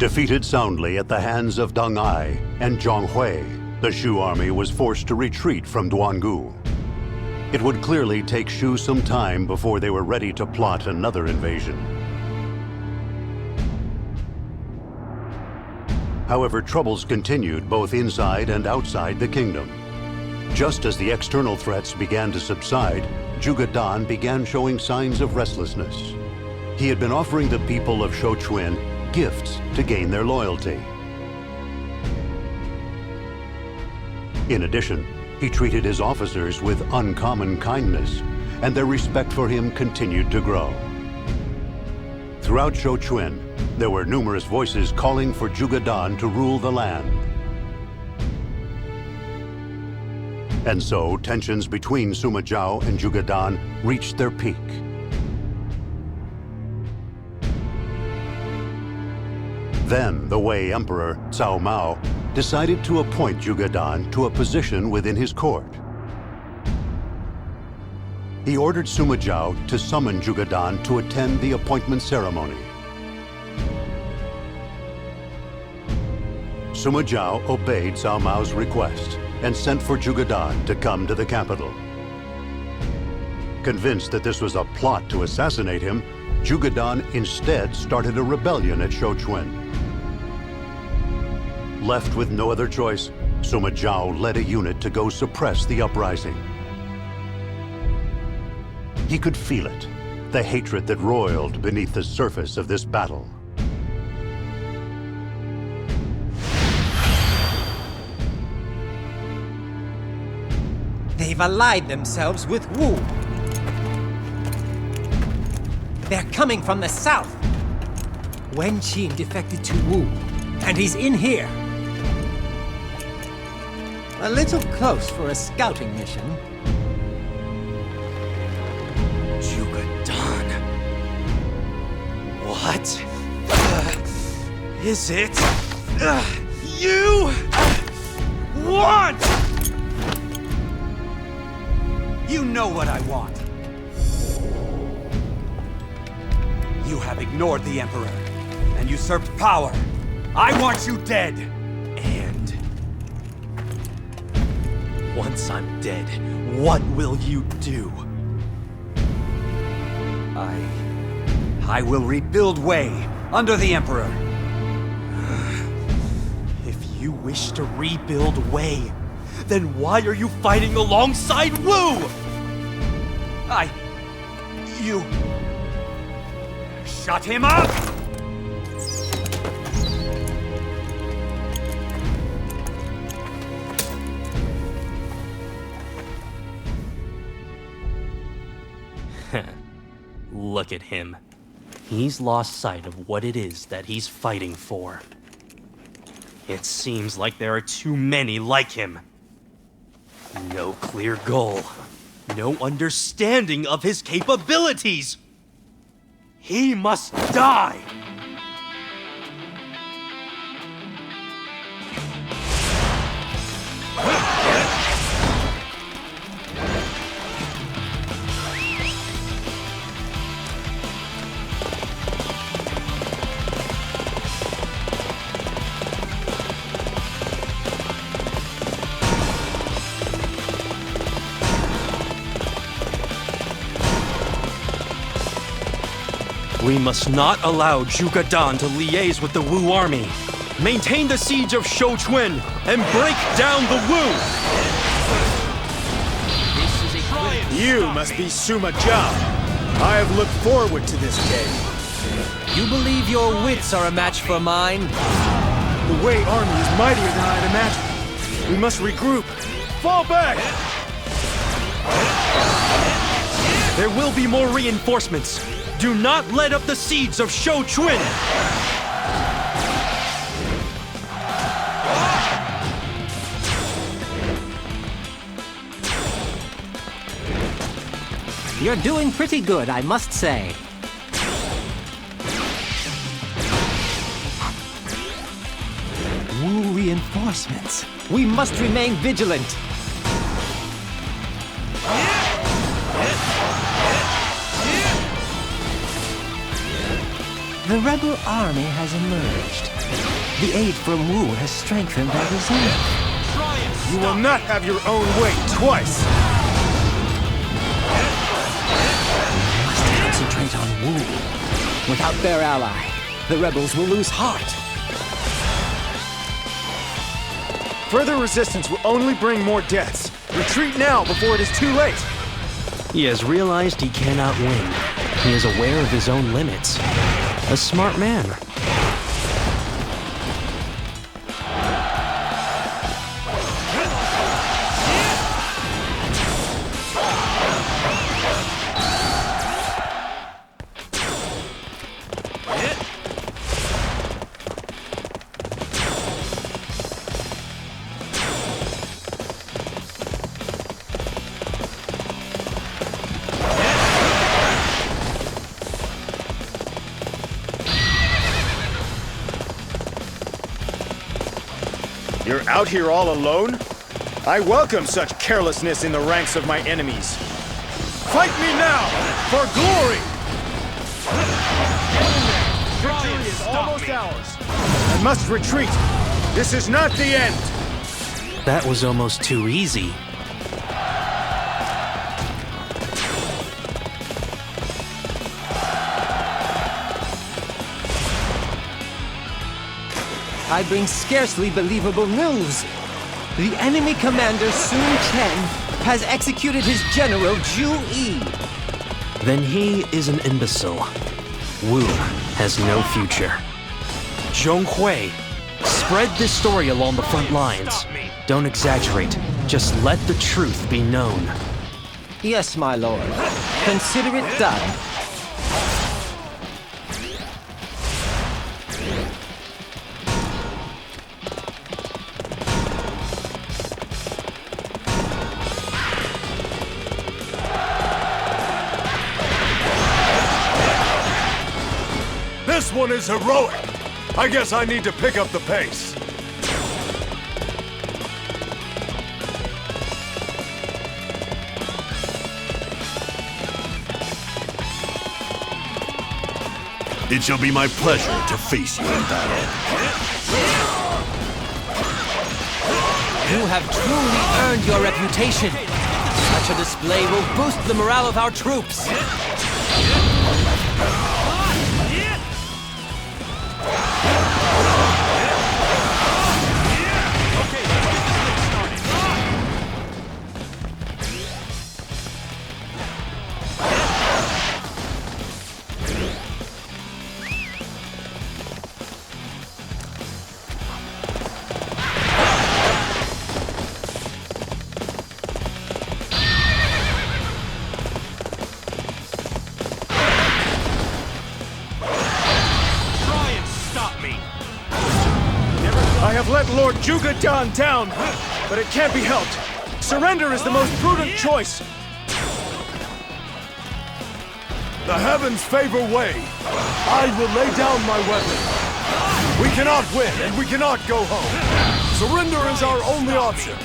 Defeated soundly at the hands of Deng Ai and Zhang Hui, the Shu army was forced to retreat from Duangu. It would clearly take Shu some time before they were ready to plot another invasion. However, troubles continued both inside and outside the kingdom. Just as the external threats began to subside, Zhuge Dan began showing signs of restlessness. He had been offering the people of Shouchuan gifts to gain their loyalty. In addition, he treated his officers with uncommon kindness, and their respect for him continued to grow. Throughout Shouchuan, there were numerous voices calling for Zhuge Dan to rule the land. And so, tensions between Sima Zhao and Zhuge Dan reached their peak. Then, the Wei Emperor, Cao Mao, decided to appoint Zhuge Dan to a position within his court. He ordered Sima Zhao to summon Zhuge Dan to attend the appointment ceremony. Sima Zhao obeyed Cao Mao's request and sent for Zhuge Dan to come to the capital. Convinced that this was a plot to assassinate him, Zhuge Dan instead started a rebellion at Shouchuan. Left with no other choice, Sima Zhao led a unit to go suppress the uprising. He could feel it, the hatred that roiled beneath the surface of this battle. They've allied themselves with Wu. They're coming from the south. Wen Qin defected to Wu, and he's in here. A little close for a scouting mission. Zhuge Dan. What is it you want? You know what I want. You have ignored the Emperor and usurped power. I want you dead. And once I'm dead, what will you do? I will rebuild Wei under the Emperor. If you wish to rebuild Wei, then why are you fighting alongside Wu? You shut him up! Look at him. He's lost sight of what it is that he's fighting for. It seems like there are too many like him. No clear goal. No understanding of his capabilities. He must die! We must not allow Zhuge Dan to liaise with the Wu army. Maintain the siege of Shouchuan and break down the Wu! You must be Sima Zhao. I have looked forward to this day. You believe your wits are a match for mine? The Wei army is mightier than I'd imagined. We must regroup. Fall back! There will be more reinforcements. Do not let up the siege of Shouchuan! You're doing pretty good, I must say. Wu reinforcements. We must remain vigilant. The rebel army has emerged. The aid from Wu has strengthened their resolve. You will not have your own way twice! Must concentrate on Wu. Without their ally, the rebels will lose heart. Further resistance will only bring more deaths. Retreat now before it is too late! He has realized he cannot win. He is aware of his own limits. A smart man. You're out here all alone? I welcome such carelessness in the ranks of my enemies. Fight me now, for glory! Victory is almost ours. I must retreat. This is not the end. That was almost too easy. I bring scarcely believable news. The enemy commander Sun Chen has executed his general Zhu Yi. Then he is an imbecile. Wu has no future. Zhong Hui, spread this story along the front lines. Don't exaggerate. Just let the truth be known. Yes, my lord. Consider it done. This one is heroic. I guess I need to pick up the pace. It shall be my pleasure to face you in battle. You have truly earned your reputation. Such a display will boost the morale of our troops. I have let Lord Zhuge Dan down, but it can't be helped. Surrender is the most prudent choice. The heavens favor Wei. I will lay down my weapon. We cannot win, and we cannot go home. Surrender is our only option.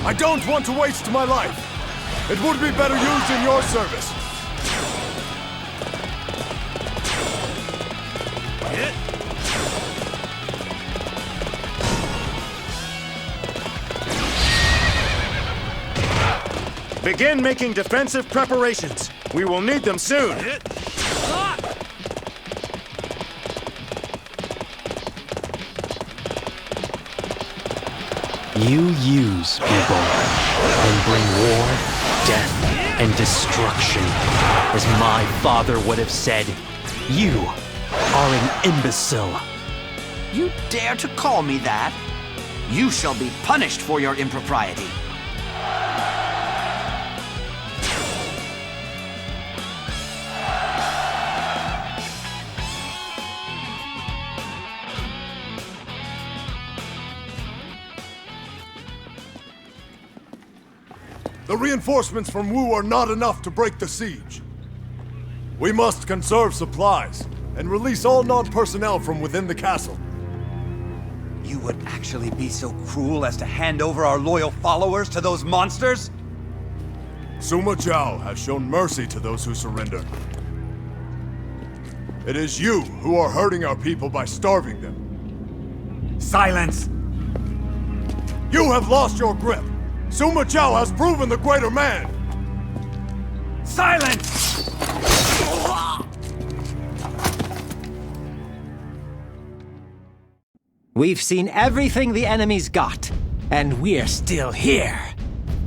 I don't want to waste my life. It would be better used in your service. Begin making defensive preparations. We will need them soon. You use people and bring war, death, and destruction. As my father would have said, you are an imbecile. You dare to call me that? You shall be punished for your impropriety. The reinforcements from Wu are not enough to break the siege. We must conserve supplies and release all non-personnel from within the castle. You would actually be so cruel as to hand over our loyal followers to those monsters? Sima Zhao has shown mercy to those who surrender. It is you who are hurting our people by starving them. Silence! You have lost your grip. Suma Chao has proven the greater man. Silence! We've seen everything the enemy's got, and we're still here.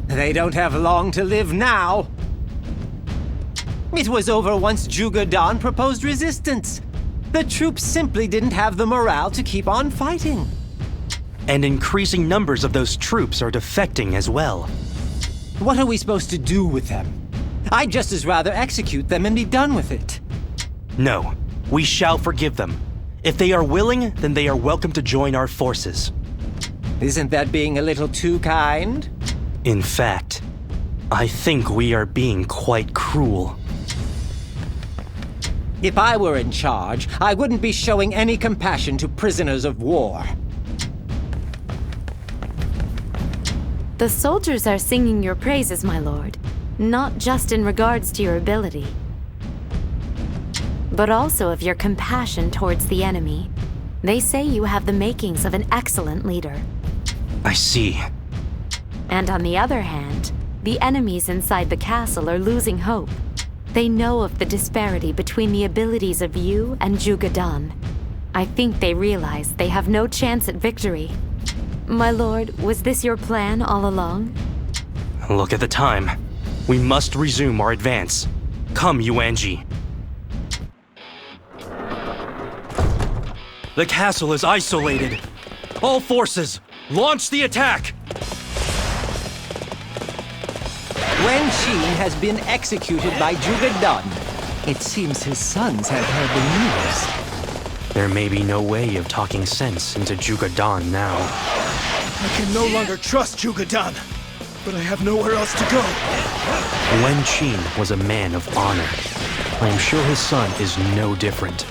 They don't have long to live now. It was over once Juga Dan proposed resistance. The troops simply didn't have the morale to keep on fighting. And increasing numbers of those troops are defecting as well. What are we supposed to do with them? I'd just as rather execute them and be done with it. No, we shall forgive them. If they are willing, then they are welcome to join our forces. Isn't that being a little too kind? In fact, I think we are being quite cruel. If I were in charge, I wouldn't be showing any compassion to prisoners of war. The soldiers are singing your praises, my lord, not just in regards to your ability, but also of your compassion towards the enemy. They say you have the makings of an excellent leader. I see. And on the other hand, the enemies inside the castle are losing hope. They know of the disparity between the abilities of you and Juga Dan. I think they realize they have no chance at victory. My lord, was this your plan all along? Look at the time. We must resume our advance. Come, Yuanji. The castle is isolated. All forces, launch the attack! Wen Qin has been executed by Juga Dan. It seems his sons have heard the news. There may be no way of talking sense into Juga Dan now. I can no longer trust Juga Dan, but I have nowhere else to go. Wen Qin was a man of honor. I am sure his son is no different.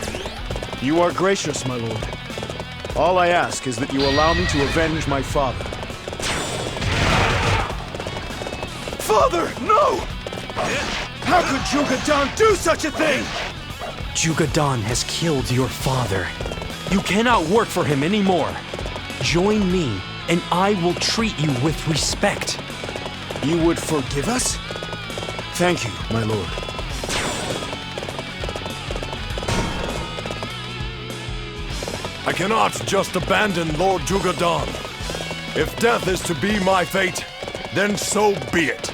You are gracious, my lord. All I ask is that you allow me to avenge my father. Father, no! How could Juga Dan do such a thing? Juga Dan has killed your father. You cannot work for him anymore. Join me, and I will treat you with respect. You would forgive us? Thank you, my lord. I cannot just abandon Lord Juga Dan. If death is to be my fate, then so be it.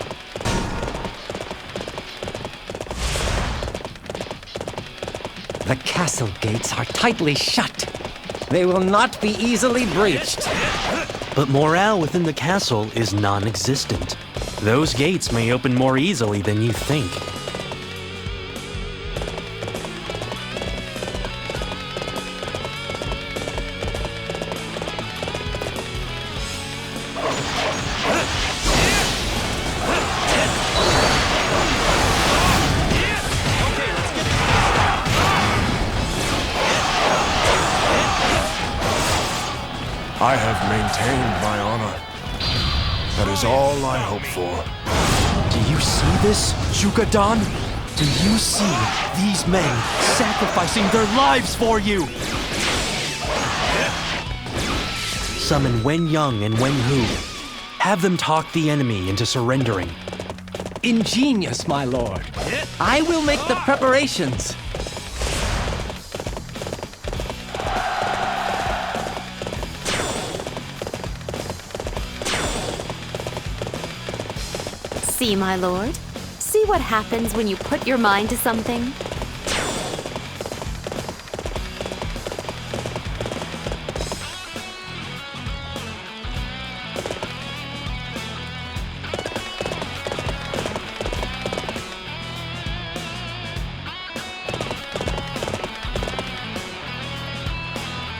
The castle gates are tightly shut. They will not be easily breached. But morale within the castle is non-existent. Those gates may open more easily than you think. I have maintained my honor. That is all I hope for. Do you see this, Juga Dan? Do you see these men sacrificing their lives for you? Summon Wen Yang and Wen Hu. Have them talk the enemy into surrendering. Ingenious, my lord. I will make the preparations. See, my lord? See what happens when you put your mind to something?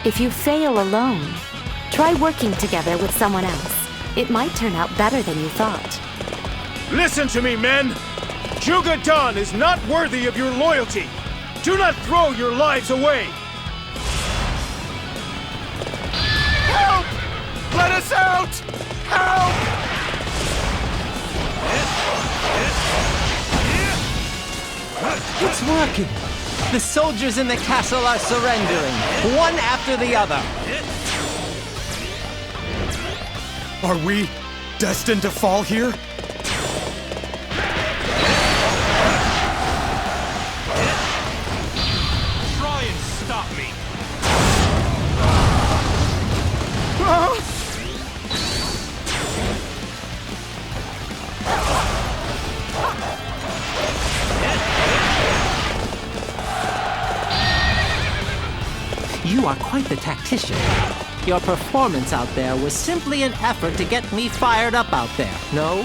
If you fail alone, try working together with someone else. It might turn out better than you thought. Listen to me, men! Juga Dan is not worthy of your loyalty! Do not throw your lives away! Help! Let us out! Help! It's working! The soldiers in the castle are surrendering, one after the other. Are we destined to fall here? Try and stop me. You are quite the tactician. Your performance out there was simply an effort to get me fired up out there, no?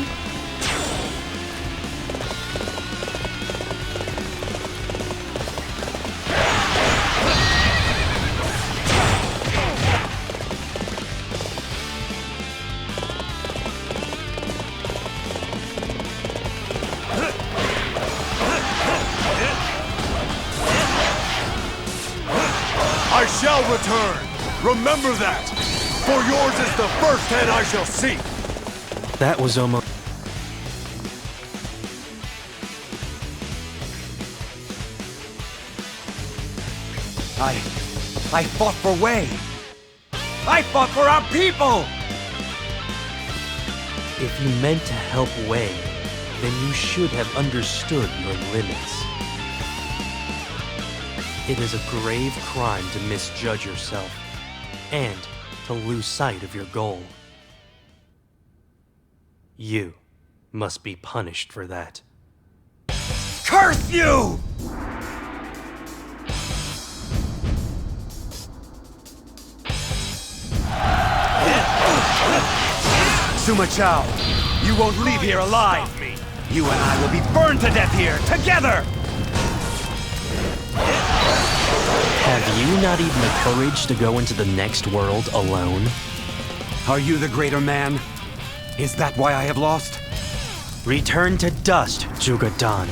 I shall return. Remember that. For yours is the first head I shall seek. That was almost... I fought for Wei. I fought for our people! If you meant to help Wei, then you should have understood your limits. It is a grave crime to misjudge yourself, and to lose sight of your goal. You must be punished for that. Curse you! Sima Chao, you won't leave here alive! You and I will be burned to death here, together! Have you not even the courage to go into the next world alone? Are you the greater man? Is that why I have lost? Return to dust, Zhuge Dan.